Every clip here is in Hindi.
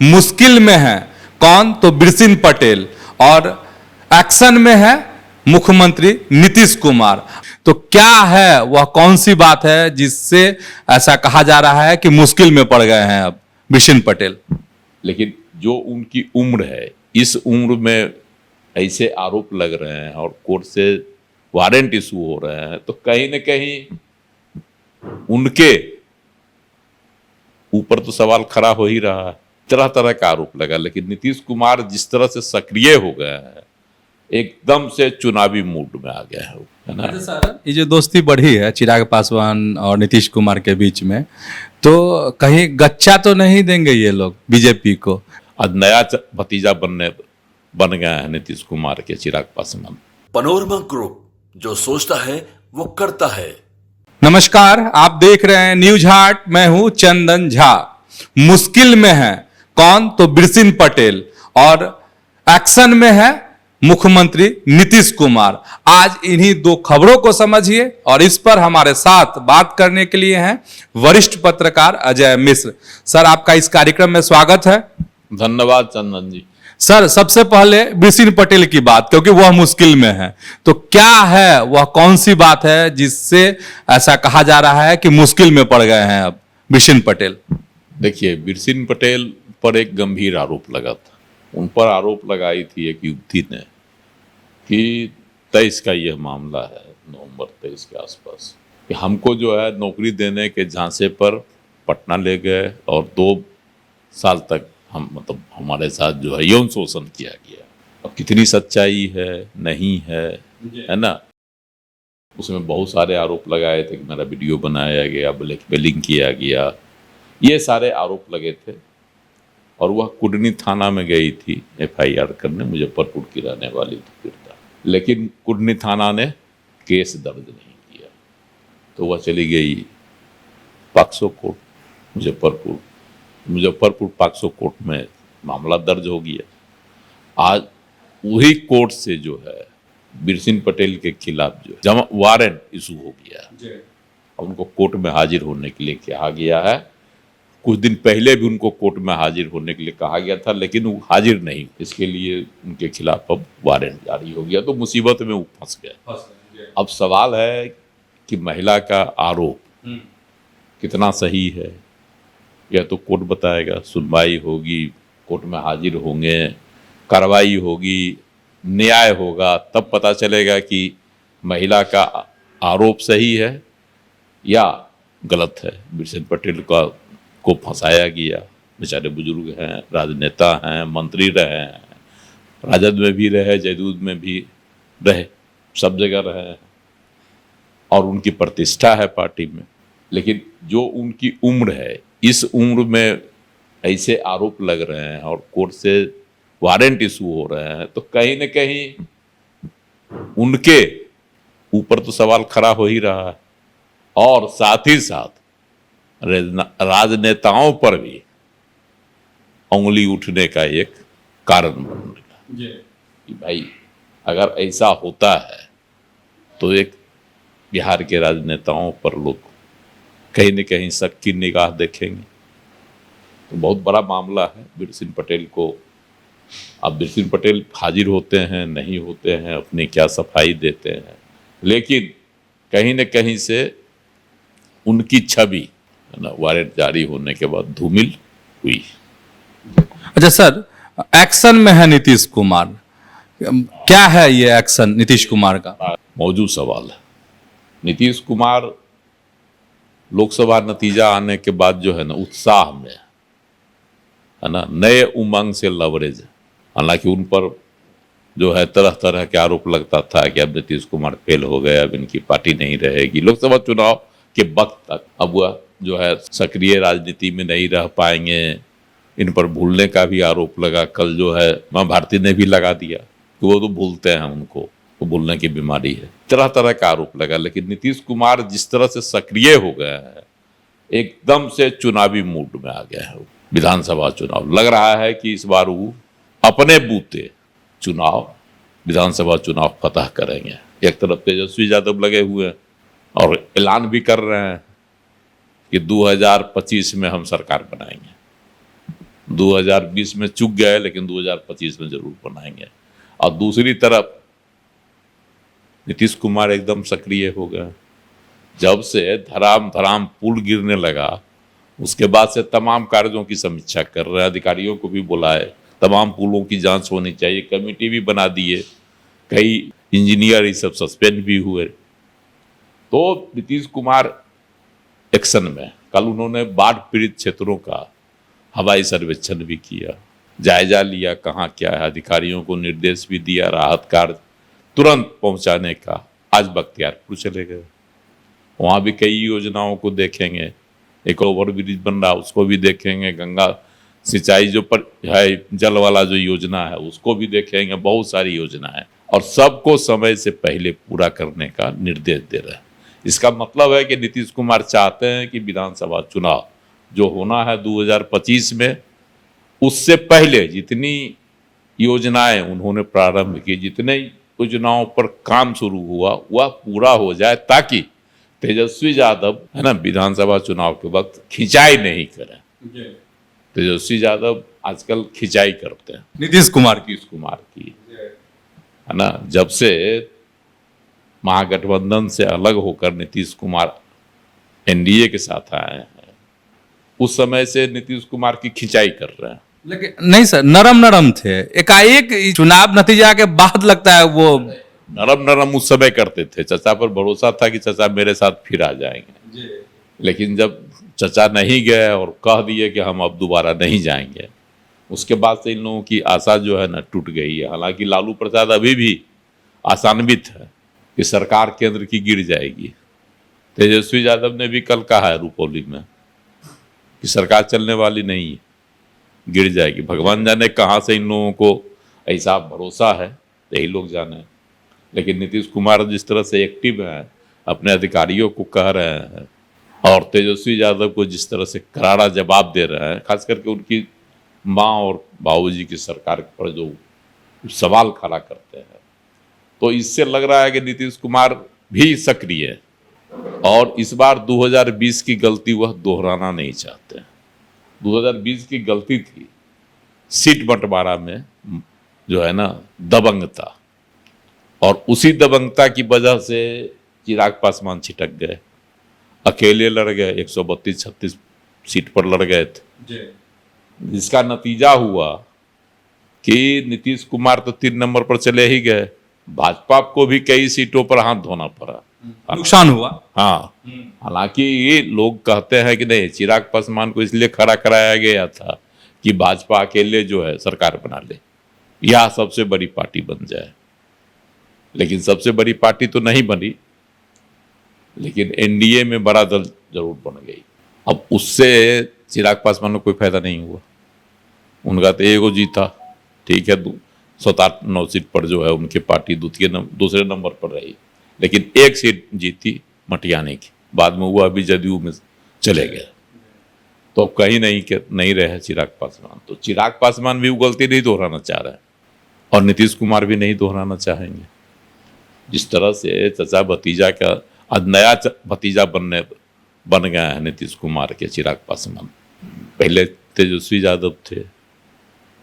मुश्किल में है कौन, तो बिरसिन पटेल, और एक्शन में है मुख्यमंत्री नीतीश कुमार। तो क्या है वह कौन सी बात है जिससे ऐसा कहा जा रहा है कि मुश्किल में पड़ गए हैं अब बिरसिन पटेल? लेकिन जो उनकी उम्र है, इस उम्र में ऐसे आरोप लग रहे हैं और कोर्ट से वारंट इशू हो रहे हैं, तो कहीं न कहीं उनके ऊपर तो सवाल खड़ा हो ही रहा है। तरह तरह का आरोप लगा, लेकिन नीतीश कुमार जिस तरह से सक्रिय हो गए हैं, एकदम से चुनावी मूड में आ गया है ना। सर, ये जो दोस्ती बढ़ी है चिराग पासवान और नीतीश कुमार के बीच में, तो कहीं गच्चा तो नहीं देंगे ये लोग बीजेपी को? आज नया भतीजा बन गया है नीतीश कुमार के, चिराग पासवान। पनोरमा ग्रुप, जो सोचता है वो करता है। नमस्कार, आप देख रहे हैं न्यूज हाट, मैं हूं चंदन झा। मुश्किल में है कौन, तो बिरसिन पटेल, और एक्शन में है मुख्यमंत्री नीतीश कुमार। आज इन्हीं दो खबरों को समझिए, और इस पर हमारे साथ बात करने के लिए हैं वरिष्ठ पत्रकार अजय मिश्र। सर, आपका इस कार्यक्रम में स्वागत है। धन्यवाद चंदन जी। सर, सबसे पहले बिरसिन पटेल की बात, क्योंकि वह मुश्किल में है, तो क्या है वह कौन सी बात है जिससे ऐसा कहा जा रहा है कि मुश्किल में पड़ गए हैं अब बिरसिन पटेल? देखिए, बिरसिन पटेल पर एक गंभीर आरोप लगा था। उन पर आरोप लगाई थी एक युवती ने कि 23 का यह मामला है, नवंबर 23 के आसपास, कि हमको जो है नौकरी देने के झांसे पर पटना ले गए और 2 साल तक हमारे साथ जो है यौन शोषण किया गया। अब कितनी सच्चाई है, नहीं है ना। उसमें बहुत सारे आरोप लगाए थे कि मेरा वीडियो बनाया गया, ब्लैकमेलिंग किया गया, ये सारे आरोप लगे थे। और वह कुडनी थाना में गई थी FIR करने, मुजफ्फरपुर की रहने वाली थी पीड़िता, लेकिन कुडनी थाना ने केस दर्ज नहीं किया, तो वह चली गई POCSO court Muzaffarpur POCSO court में मामला दर्ज हो गया। आज वही कोर्ट से जो है बिरसिन पटेल के खिलाफ जो है वारंट इशू हो गया। उनको कोर्ट में हाजिर होने के लिए कहा गया है। कुछ दिन पहले भी उनको कोर्ट में हाजिर होने के लिए कहा गया था, लेकिन वो हाजिर नहीं, इसके लिए उनके खिलाफ अब वारंट जारी हो गया। तो मुसीबत में वो फंस गए। अब सवाल है कि महिला का आरोप कितना सही है, यह तो कोर्ट बताएगा। सुनवाई होगी, कोर्ट में हाजिर होंगे, कार्रवाई होगी, न्याय होगा, तब पता चलेगा कि महिला का आरोप सही है या गलत है। बिरसिन पटेल को फंसाया गया। बेचारे बुजुर्ग हैं, राजनेता हैं, मंत्री रहे हैं, राजद में भी रहे, जदयू में भी रहे, सब जगह रहे हैं, और उनकी प्रतिष्ठा है पार्टी में। लेकिन जो उनकी उम्र है, इस उम्र में ऐसे आरोप लग रहे हैं और कोर्ट से वारंट इशू हो रहे हैं, तो कहीं न कहीं उनके ऊपर तो सवाल खड़ा हो ही रहा है, और साथ ही साथ राजनेताओं पर भी उंगली उठने का एक कारण बन रहा है कि भाई अगर ऐसा होता है तो एक बिहार के राजनेताओं पर लोग कहीं न कहीं शक की निगाह देखेंगे। तो बहुत बड़ा मामला है बिरसिन पटेल को। अब बिरसिन पटेल हाजिर होते हैं, नहीं होते हैं, अपनी क्या सफाई देते हैं, लेकिन कहीं न कहीं से उनकी छवि वारंट जारी होने के बाद धूमिल हुई। अच्छा सर, एक्शन में है नीतीश कुमार, क्या है ये एक्शन नीतीश कुमार का? मौजूद सवाल है। नीतीश कुमार लोकसभा नतीजा आने के बाद जो है ना, उत्साह में है ना, नए उमंग से लवरेज। हालांकि उन पर जो है तरह तरह के आरोप लगता था कि अब नीतीश कुमार फेल हो गए, अब इनकी पार्टी नहीं रहेगी। लोकसभा चुनाव के वक्त तक अब वह जो है सक्रिय राजनीति में नहीं रह पाएंगे, इन पर भूलने का भी आरोप लगा। कल जो है माँ भारती ने भी लगा दिया कि वो तो भूलते हैं, उनको वो भूलने की बीमारी है। तरह तरह का आरोप लगा, लेकिन नीतीश कुमार जिस तरह से सक्रिय हो गए हैं, एकदम से चुनावी मूड में आ गए हैं। विधानसभा चुनाव लग रहा है कि इस बार वो अपने बूते चुनाव, विधानसभा चुनाव फतह करेंगे। एक तरफ तेजस्वी यादव लगे हुए हैं और ऐलान भी कर रहे हैं कि 2025 में हम सरकार बनाएंगे। 2020 में चूक गए, लेकिन 2025 में जरूर बनाएंगे। और दूसरी तरफ नीतीश कुमार एकदम सक्रिय हो गए। जब से धराम धराम पुल गिरने लगा, उसके बाद से तमाम कार्यों की समीक्षा कर रहे हैं। अधिकारियों को भी बुलाए, तमाम पुलों की जांच होनी चाहिए, कमेटी भी बना दिए, कई इंजीनियर ये सब सस्पेंड भी हुए। तो नीतीश कुमार एक्शन में। कल उन्होंने बाढ़ पीड़ित क्षेत्रों का हवाई सर्वेक्षण भी किया, जायजा लिया कहाँ क्या है, अधिकारियों को निर्देश भी दिया राहत कार्य तुरंत पहुंचाने का। आज बख्तियारपुर चले गए, वहाँ भी कई योजनाओं को देखेंगे। एक ओवर ब्रिज बन रहा, उसको भी देखेंगे। गंगा सिंचाई जो पर है, जल वाला जो योजना है, उसको भी देखेंगे। बहुत सारी योजना है और सबको समय से पहले पूरा करने का निर्देश दे रहे हैं। इसका मतलब है कि नीतीश कुमार चाहते हैं कि विधानसभा चुनाव जो होना है 2025 में, उससे पहले जितनी योजनाएं उन्होंने प्रारंभ की, जितने योजनाओं पर काम शुरू हुआ, वह पूरा हो जाए, ताकि तेजस्वी यादव है ना विधानसभा चुनाव के वक्त खिंचाई नहीं करें। तेजस्वी यादव आजकल खिंचाई करते हैं नीतीश कुमार की है ना। जब से महागठबंधन से अलग होकर नीतीश कुमार एनडीए के साथ आए हैं, उस समय से नीतीश कुमार की खिंचाई कर रहे हैं। लेकिन नहीं सर, नरम नरम थे, एकाएक चुनाव नतीजा के बाद लगता है वो नरम उस समय करते थे। चचा पर भरोसा था कि चचा मेरे साथ फिर आ जाएंगे, लेकिन जब चचा नहीं गए और कह दिए कि हम अब दोबारा नहीं जाएंगे, उसके बाद से इन लोगों की आशा जो है ना टूट गई है। हालांकि लालू प्रसाद अभी भी आशान्वित है कि सरकार केंद्र की गिर जाएगी। तेजस्वी यादव ने भी कल कहा है रुपौली में कि सरकार चलने वाली नहीं है, गिर जाएगी। भगवान जाने कहाँ से इन लोगों को ऐसा भरोसा है, यही लोग जाने। लेकिन नीतीश कुमार जिस तरह से एक्टिव हैं, अपने अधिकारियों को कह रहे हैं, और तेजस्वी यादव को जिस तरह से करारा जवाब दे रहे हैं, खास करके उनकी माँ और बाबूजी की सरकार पर जो सवाल खड़ा करते हैं, तो इससे लग रहा है कि नीतीश कुमार भी सक्रिय है और इस बार 2020 की गलती वह दोहराना नहीं चाहते। 2020 की गलती थी सीट बंटवारा में जो है ना दबंगता, और उसी दबंगता की वजह से चिराग पासवान छिटक गए, अकेले लड़ गए, 132-36 सीट पर लड़ गए थे, जिसका नतीजा हुआ कि नीतीश कुमार तो 3 नंबर पर चले ही गए। भाजपा को भी कई सीटों पर हाथ धोना पड़ा, नुकसान हुआ। हाँ, हालांकि ये लोग कहते हैं कि नहीं, चिराग पासवान को इसलिए खड़ा कराया गया था कि भाजपा अकेले जो है सरकार बना ले या सबसे बड़ी पार्टी बन जाए। लेकिन सबसे बड़ी पार्टी तो नहीं बनी, लेकिन एनडीए में बड़ा दल जरूर बन गई। अब उससे चिराग पासवान को कोई फायदा नहीं हुआ। उनका तो एगो जीता, ठीक है, 7-9 सीट पर जो है उनकी पार्टी दूसरे नंबर पर रही, लेकिन एक सीट जीती मटियानी की, बाद में वो अभी जदयू में चले गए। तो कहीं नहीं रहे चिराग पासवान। तो चिराग पासवान भी वो गलती नहीं दोहराना चाह रहे हैं और नीतीश कुमार भी नहीं दोहराना चाहेंगे। जिस तरह से चचा भतीजा का आज नया भतीजा बन गया है नीतीश कुमार के चिराग पासवान। पहले तेजस्वी यादव थे,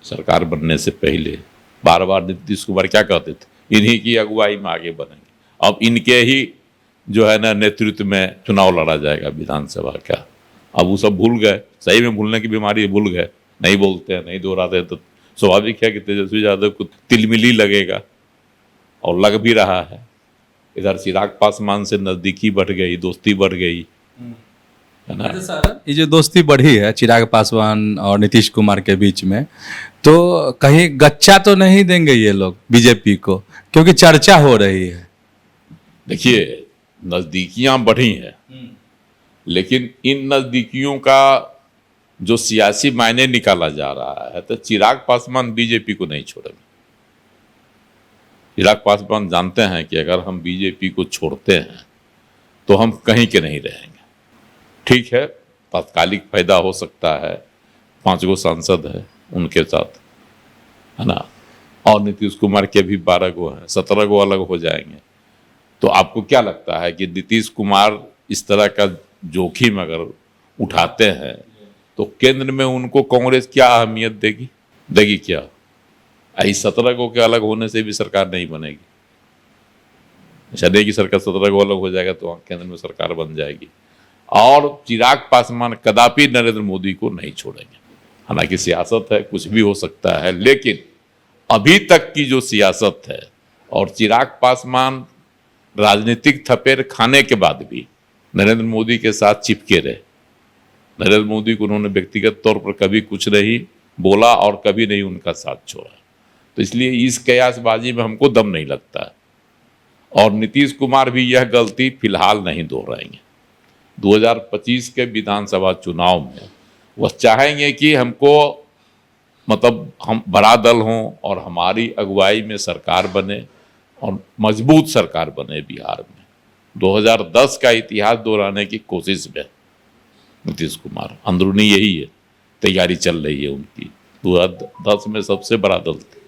सरकार बनने से पहले बार बार नीतीश कुमार क्या कहते थे, इन्हीं की अगुवाई में आगे बनेंगे। अब इनके ही जो है ना नेतृत्व में चुनाव लड़ा जाएगा विधानसभा का। अब वो सब भूल गए, सही में भूलने की बीमारी है, भूल गए, नहीं बोलते हैं, नहीं दोहराते, तो स्वाभाविक है कि तेजस्वी यादव को तिलमिली लगेगा और लग भी रहा है। इधर चिराग पासवान से नजदीकी बढ़ गई, दोस्ती बढ़ गई, है ना। ये जो दोस्ती बढ़ी है चिराग पासवान और नीतीश कुमार के बीच में, तो कहीं गच्चा तो नहीं देंगे ये लोग बीजेपी को, क्योंकि चर्चा हो रही है। देखिए, नजदीकियां बढ़ी हैं, लेकिन इन नजदीकियों का जो सियासी मायने निकाला जा रहा है, तो चिराग पासवान बीजेपी को नहीं छोड़ेंगे। चिराग पासवान जानते हैं कि अगर हम बीजेपी को छोड़ते हैं तो हम कहीं के नहीं रहेंगे। ठीक है, तात्कालिक फायदा हो सकता है, 5 गो सांसद है उनके साथ, है ना, और नीतीश कुमार के भी 12 गो हैं, 17 गो अलग हो जाएंगे। तो आपको क्या लगता है कि नीतीश कुमार इस तरह का जोखिम अगर उठाते हैं तो केंद्र में उनको कांग्रेस क्या अहमियत देगी क्या? आई 17 को के अलग होने से भी सरकार नहीं बनेगी। चलिए की सरकार 17 को अलग हो जाएगा तो केंद्र में सरकार बन जाएगी। और चिराग पासवान कदापि नरेंद्र मोदी को नहीं छोड़ेंगे। हालांकि सियासत है, कुछ भी हो सकता है, लेकिन अभी तक की जो सियासत है और चिराग पासवान राजनीतिक थपेर खाने के बाद भी नरेंद्र मोदी के साथ चिपके रहे। नरेंद्र मोदी को उन्होंने व्यक्तिगत तौर पर कभी कुछ नहीं बोला और कभी नहीं उनका साथ छोड़ा। तो इसलिए इस कयासबाजी में हमको दम नहीं लगता है। और नीतीश कुमार भी यह गलती फिलहाल नहीं दोहराएंगे। 2025 के विधानसभा चुनाव में वह चाहेंगे कि हमको मतलब हम बड़ा दल हों और हमारी अगुवाई में सरकार बने और मजबूत सरकार बने बिहार में। 2010 का इतिहास दोहराने की कोशिश में नीतीश कुमार, अंदरूनी यही है, तैयारी चल रही है उनकी। 2010 में सबसे बड़ा दल थे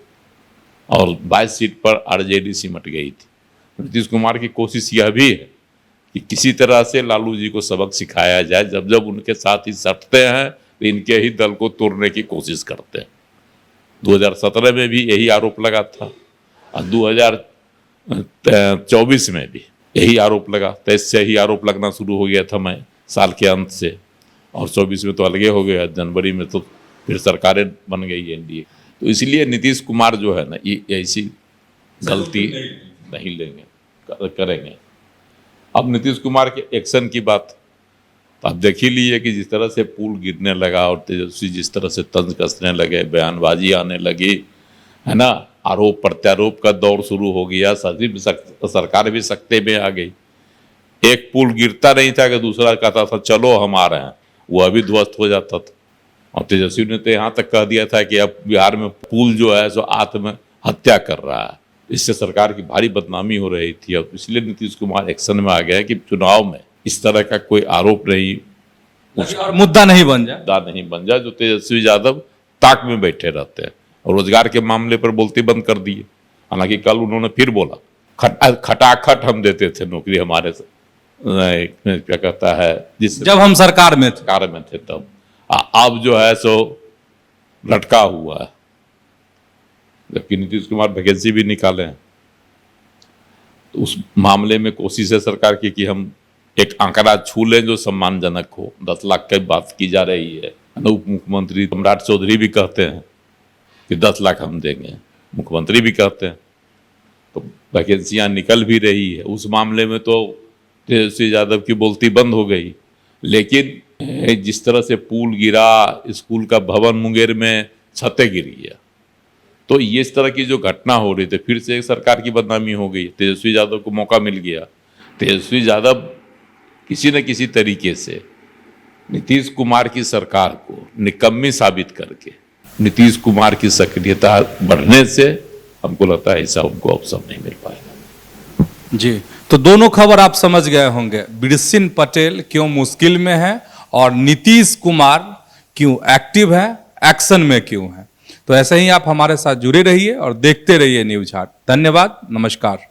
और 22 सीट पर आरजेडी सिमट गई थी। नीतीश कुमार की कोशिश यह भी है कि किसी तरह से लालू जी को सबक सिखाया जाए। जब जब उनके साथ ही सटते हैं तो इनके ही दल को तोड़ने की कोशिश करते हैं। 2017 में भी यही आरोप लगा था और 2024 में भी यही आरोप लगा। 23 से ही आरोप लगना शुरू हो गया था मैं साल के अंत से, और 24 में तो अलगे हो गया। जनवरी में तो फिर सरकारें बन गई एनडीए। तो इसलिए नीतीश कुमार जो है ना, ये ऐसी गलती नहीं लेंगे, करेंगे। अब नीतीश कुमार के एक्शन की बात तो आप देख ही लीजिए कि जिस तरह से पुल गिरने लगा और तेजस्वी जिस तरह से तंज कसने लगे, बयानबाजी आने लगी, है ना, आरोप प्रत्यारोप का दौर शुरू हो गया। सरकार भी सख्ते में आ गई। एक पुल गिरता नहीं था कि दूसरा कहता था चलो हम आ रहे हैं, वो अभी ध्वस्त हो जाता था। और तेजस्वी ने तो यहाँ तक कह दिया था कि अब बिहार में पुल जो है सो आत्महत्या कर रहा है। इससे सरकार की भारी बदनामी हो रही थी। अब इसलिए नीतीश कुमार एक्शन में आ गया कि चुनाव में इस तरह का कोई आरोप नहीं, और मुद्दा नहीं बन जाए जो तेजस्वी यादव ताक में बैठे रहते हैं। और रोजगार के मामले पर बोलते बंद कर दिए। हालांकि कल उन्होंने फिर बोला खटाखट हम देते थे नौकरी हमारे से, क्या कहता है, जब हम सरकार में थे तब। अब जो है सो लटका हुआ है, जबकि नीतीश कुमार वैकेंसी भी निकाले हैं। तो उस मामले में कोशिश है सरकार की कि हम एक आंकड़ा छू लें जो सम्मानजनक हो। 10 लाख की बात की जा रही है। उप मुख्यमंत्री सम्राट चौधरी भी कहते हैं कि 10 लाख हम देंगे, मुख्यमंत्री भी कहते हैं। तो वैकेंसियां निकल भी रही है। उस मामले में तो तेजस्वी यादव की बोलती बंद हो गई। लेकिन जिस तरह से पुल गिरा, स्कूल का भवन मुंगेर में छतें गिरी है, तो ये इस तरह की जो घटना हो रही थी, फिर से सरकार की बदनामी हो गई। तेजस्वी यादव को मौका मिल गया। तेजस्वी यादव किसी न किसी तरीके से नीतीश कुमार की सरकार को निकम्मी साबित करके नीतीश कुमार की सक्रियता बढ़ने से हमको लगता है ऐसा उनको अवसर नहीं मिल पाएगा। जी, तो दोनों खबर आप समझ गए होंगे। बिरसिन पटेल क्यों मुश्किल में है और नीतीश कुमार क्यों एक्टिव है, एक्शन में क्यों है। तो ऐसे ही आप हमारे साथ जुड़े रहिए और देखते रहिए न्यूज हाट। धन्यवाद, नमस्कार।